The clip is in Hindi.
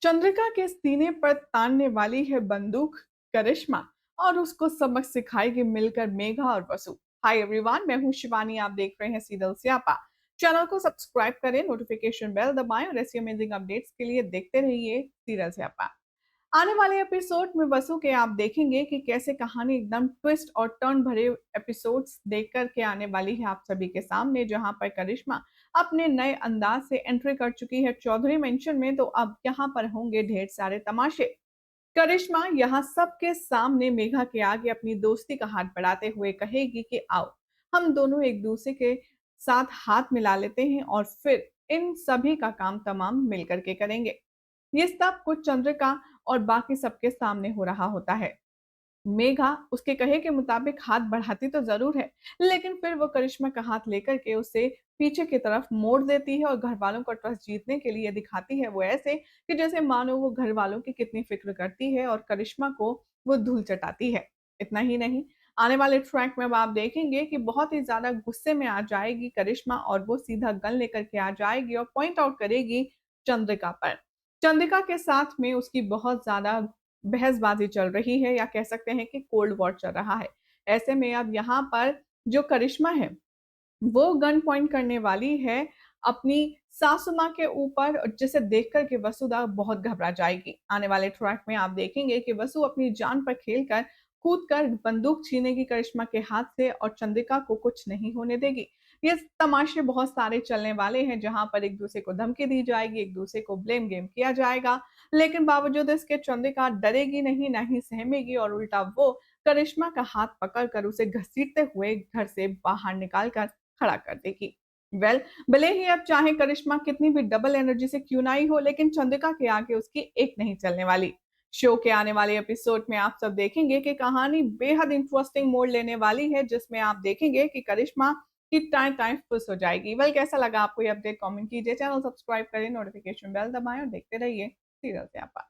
चंद्रिका के सीने पर तानने वाली है बंदूक करिश्मा और उसको सबक सिखाएगी मिलकर मेघा और वसु। हाय एवरीवन, मैं हूं शिवानी। आप देख रहे हैं सीरियल स्यापा। चैनल को सब्सक्राइब करें, नोटिफिकेशन बेल दबाएं और ऐसी अमेजिंग अपडेट्स के लिए देखते रहिए सीरियल स्यापा। आने वाले एपिसोड में वसु के आप देखेंगे कि कैसे कहानी एकदम ट्विस्ट और टर्न भरे एपिसोड्स देख कर के आने वाली है आप सभी के सामने, जहां पर करिश्मा अपने नए अंदाज से एंट्री कर चुकी है चौधरी मेंशन में। तो अब यहाँ पर होंगे ढेर सारे तमाशे। करिश्मा यहाँ सबके सामने मेघा के आगे अपनी दोस्ती का हाथ बढ़ाते हुए कहेगी कि आओ हम दोनों एक दूसरे के साथ हाथ मिला लेते हैं और फिर इन सभी का काम तमाम मिल करके करेंगे। ये सब कुछ चंद्रिका और बाकी सबके सामने हो रहा होता है। मेघा उसके कहे के मुताबिक हाथ बढ़ाती तो जरूर है, लेकिन फिर वो करिश्मा का हाथ लेकर के उसे पीछे की तरफ मोड़ देती है और घर वालों का ट्रस्ट जीतने के लिए दिखाती है वो ऐसे कि जैसे मानो वो घर वालों की कितनी फिक्र करती है और करिश्मा को वो धूल चटाती है। इतना ही नहीं, आने वाले ट्रैक में अब आप देखेंगे कि बहुत ही ज्यादा गुस्से में आ जाएगी करिश्मा और वो सीधा गन लेकर के आ जाएगी और पॉइंट आउट करेगी चंद्रिका पर। चंद्रिका के साथ में उसकी बहुत ज्यादा बहसबाजी चल रही है या कह सकते हैं कि कोल्ड वॉर चल रहा है। ऐसे में अब यहाँ पर जो करिश्मा है, वो गन पॉइंट करने वाली है अपनी सासू माँ के ऊपर, जिसे देख कर के वसुधा बहुत घबरा जाएगी। आने वाले ट्रैक में आप देखेंगे कि वसु अपनी जान पर खेलकर कूद कर बंदूक छीनेगी करिश्मा के हाथ से और चंद्रिका को कुछ नहीं होने देगी। ये तमाशे बहुत सारे चलने वाले हैं, जहां पर एक दूसरे को धमकी दी जाएगी, एक दूसरे को ब्लेम गेम किया जाएगा। लेकिन बावजूद इसके चंद्रिका डरेगी नहीं, ना ही सहमेगी और उल्टा वो करिश्मा का हाथ पकड़कर उसे घसीटते हुए घर से बाहर निकाल कर खड़ा कर देगी। वेल, भले ही अब चाहे करिश्मा कितनी भी डबल एनर्जी से क्यों ना आई हो, लेकिन चंद्रिका के आगे उसकी एक नहीं चलने वाली। शो के आने वाले एपिसोड में आप सब देखेंगे कि कहानी बेहद इंटरेस्टिंग मोड़ लेने वाली है, जिसमें आप देखेंगे कि करिश्मा की टाइम टाइम खुश हो जाएगी। वेल, कैसा लगा आपको ये अपडेट? कमेंट कीजिए, चैनल सब्सक्राइब करें, नोटिफिकेशन बेल दबाएं और देखते रहिए सीरियल से आप।